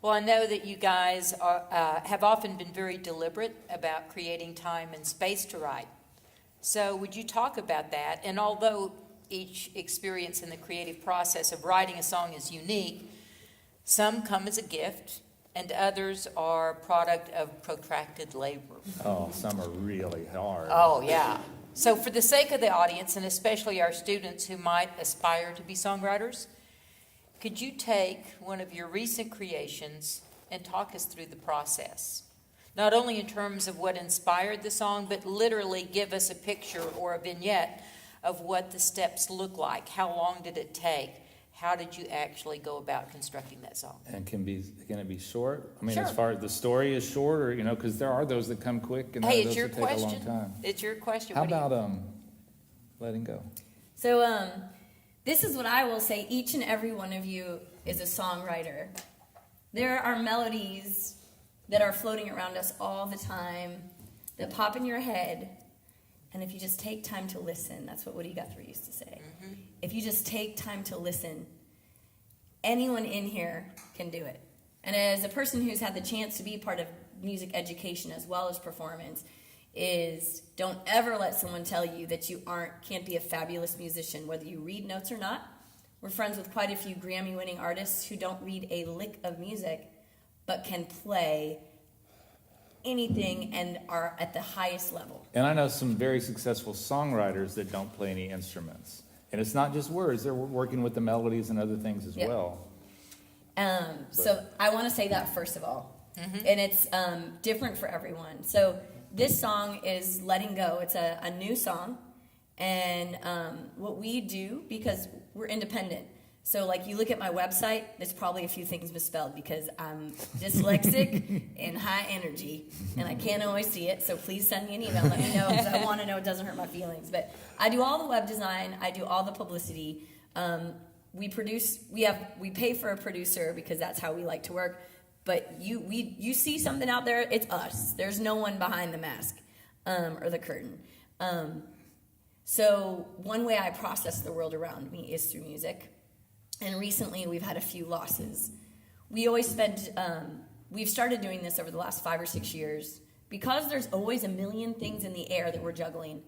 Well, I know that you guys have often been very deliberate about creating time and space to write. So would you talk about that? And although each experience in the creative process of writing a song is unique, some come as a gift and others are product of protracted labor. Oh, some are really hard. Oh, yeah. So for the sake of the audience, and especially our students who might aspire to be songwriters, could you take one of your recent creations and talk us through the process? Not only in terms of what inspired the song, but literally give us a picture or a vignette of what the steps look like. How long did it take? How did you actually go about constructing that song? And can it be short? I mean, Sure. as far as the story is short, or, because there are those that come quick and there Hey, are it's those your that take a long question. time. It's your question. How What do you- about letting go? So this is what I will say. Each and every one of you is a songwriter. There are melodies that are floating around us all the time that pop in your head. And if you just take time to listen, that's what Woody Guthrie used to say. Mm-hmm. If you just take time to listen, anyone in here can do it. And as a person who's had the chance to be part of music education as well as performance, is don't ever let someone tell you that you can't be a fabulous musician, whether you read notes or not. We're friends with quite a few Grammy-winning artists who don't read a lick of music, but can play anything and are at the highest level. And I know some very successful songwriters that don't play any instruments. And it's not just words, they're working with the melodies and other things as well. So I want to say that first of all. Mm-hmm. And it's different for everyone. So this song is Letting Go. It's a new song. And what we do, because we're independent, so like you look at my website, there's probably a few things misspelled because I'm dyslexic and high energy, and I can't always see it. So please send me an email. Let me know because I want to know it doesn't hurt my feelings. But I do all the web design. I do all the publicity. We produce. We pay for a producer because that's how we like to work. But you see something out there, it's us. There's no one behind the mask or the curtain. So one way I process the world around me is through music. And recently we've had a few losses. We always we've started doing this over the last 5 or 6 years. Because there's always a million things in the air that we're juggling,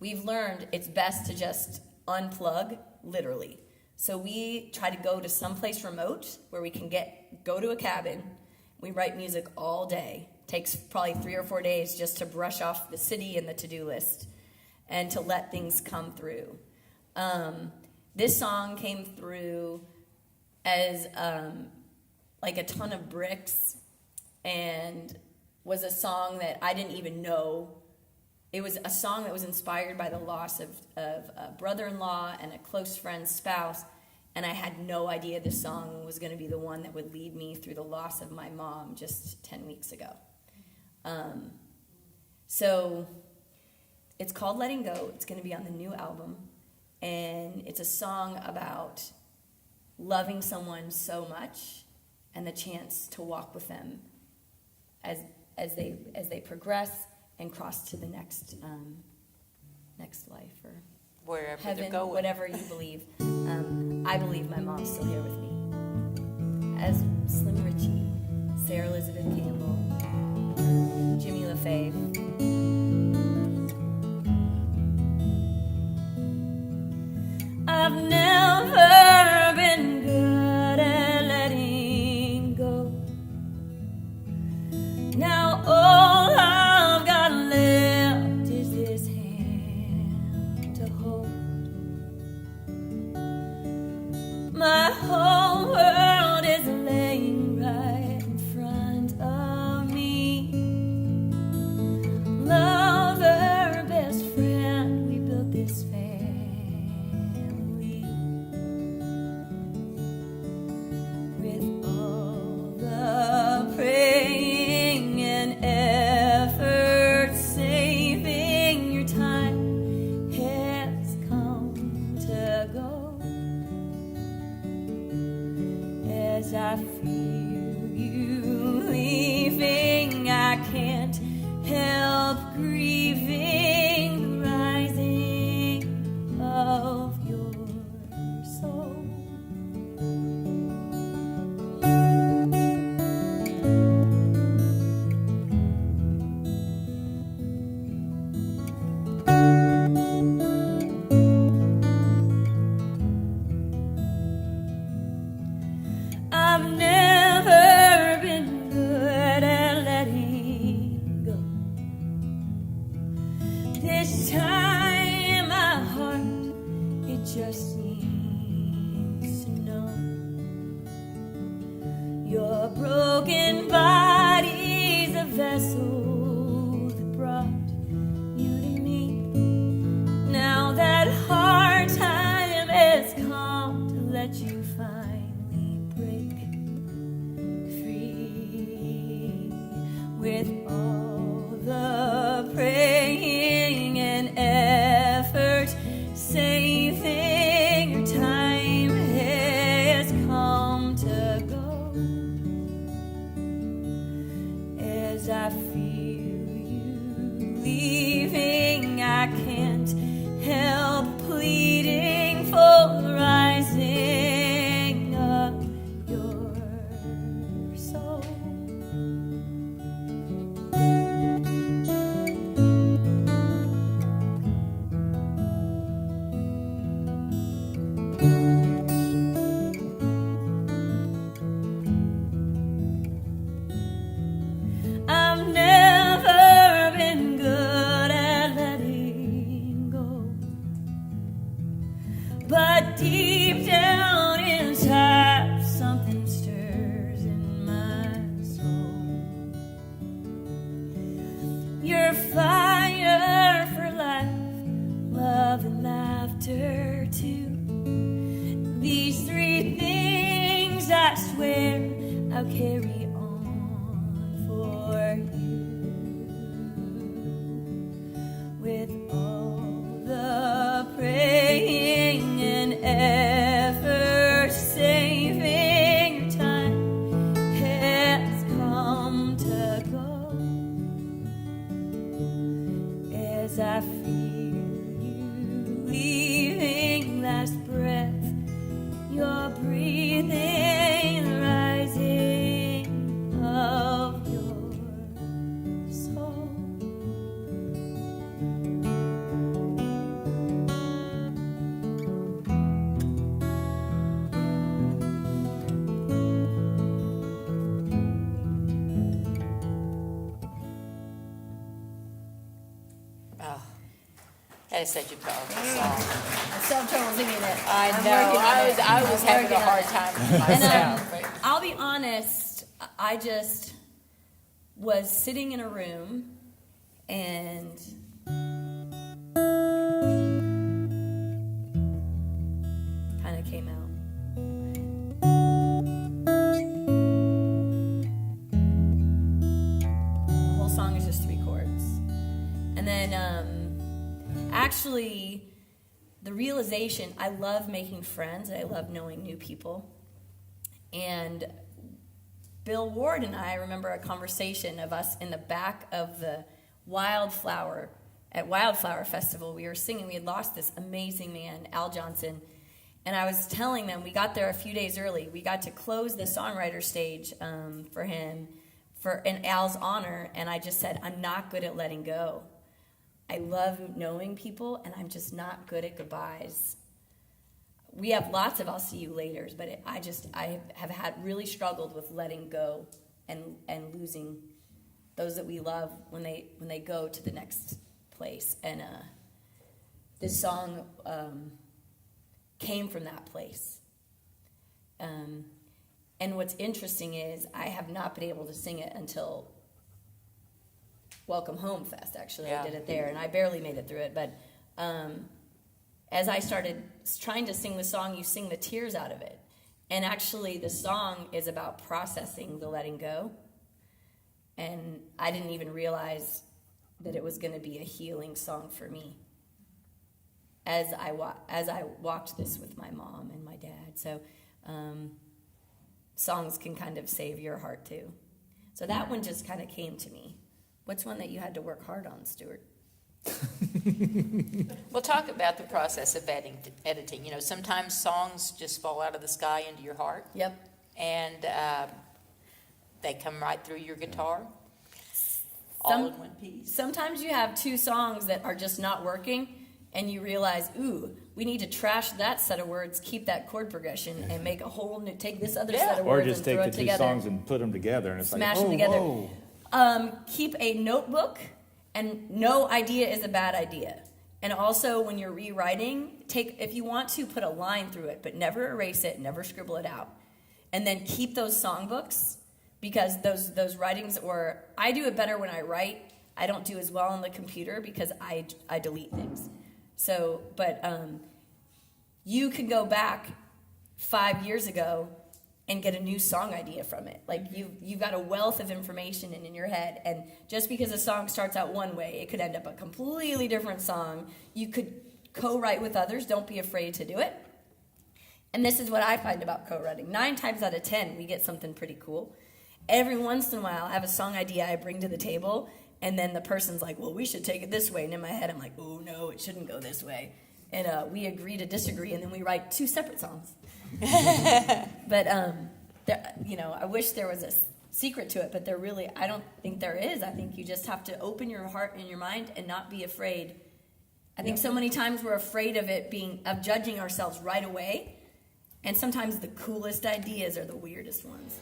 we've learned it's best to just unplug, literally. So we try to go to someplace remote where we can go to a cabin. We write music all day. Takes probably 3 or 4 days just to brush off the city and the to-do list and to let things come through. This song came through as like a ton of bricks and was a song that I didn't even know. It was a song that was inspired by the loss of a brother-in-law and a close friend's spouse, and I had no idea this song was going to be the one that would lead me through the loss of my mom just 10 weeks ago. So it's called Letting Go. It's going to be on the new album, and it's a song about loving someone so much and the chance to walk with them as they progress and cross to the next life or wherever heaven, they're going. whatever you believe. I believe my mom's still here with me. As Slim Ritchie, Sarah Elizabeth Campbell, Jimmy LaFave. I've never been good at letting go. Now all I've got left is this hand to hold. My whole world is laying right in front of me. Lover, best friend, we built this family. This time my heart, it just needs to know your broken body's a vessel that brought you to me. Now that hard time has come to let you finally break free. With all the praying and effort, saving your time has come to go. As I feel you leaving, I can't help pleading for the rising of your soul. I've never been good at letting go, but deep down inside something stirs in my soul. Your fire for life, love and laughter too. These three things I swear I'll carry on for you. With all the praying and effort, saving your time has come to go. As I feel you leaving, last breath, you're breathing, the rising of your soul. Oh, that is such a powerful song. I still have trouble singing it. I I'm know. working on it. I was I'm having a working on hard it. time with And myself. but- I'll be honest, I just was sitting in a room and kind of came out. The whole song is just 3 chords. And then actually the realization, I love making friends and I love knowing new people. And Bill Ward and I remember a conversation of us in the back of the Wildflower, at Wildflower Festival. We were singing, we had lost this amazing man, Al Johnson. And I was telling them, we got there a few days early. We got to close the songwriter stage for him in Al's honor. And I just said, I'm not good at letting go. I love knowing people, and I'm just not good at goodbyes. We have lots of I'll see you laters, but I have had really struggled with letting go and losing those that we love when they go to the next place. And this song came from that place. And what's interesting is I have not been able to sing it until Welcome Home Fest, actually. Yeah. I did it there, and I barely made it through it. But as I started trying to sing the song, you sing the tears out of it. And actually, the song is about processing the letting go. And I didn't even realize that it was going to be a healing song for me as I walked this with my mom and my dad. So songs can kind of save your heart, too. So that one just kind of came to me. What's one that you had to work hard on, Stuart? Well, talk about the process of editing. You know, sometimes songs just fall out of the sky into your heart. Yep. And they come right through your guitar, all in one piece. Sometimes you have 2 songs that are just not working, and you realize, ooh, we need to trash that set of words, keep that chord progression, and make a whole new, take this other set of Or words just and take throw the it 2 together. songs and put them together, and it's Smash like, them oh, together. whoa. Keep a notebook And no idea is a bad idea. And also, when you're rewriting, if you want to, put a line through it, but never erase it, never scribble it out. And then keep those songbooks, because those writings, or I do it better when I write. I don't do as well on the computer because I delete things. So, but you can go back 5 years ago and get a new song idea from it. Like you've got a wealth of information in your head, and just because a song starts out one way, it could end up a completely different song. You could co-write with others. Don't be afraid to do it. And this is what I find about co-writing. 9 times out of 10, we get something pretty cool. Every once in a while, I have a song idea I bring to the table, and then the person's like, well, we should take it this way. And in my head, I'm like, oh, no, it shouldn't go this way. And we agree to disagree, and then we write 2 separate songs. But, I wish there was a secret to it, but I don't think there is. I think you just have to open your heart and your mind and not be afraid. I think so many times we're afraid of judging ourselves right away. And sometimes the coolest ideas are the weirdest ones.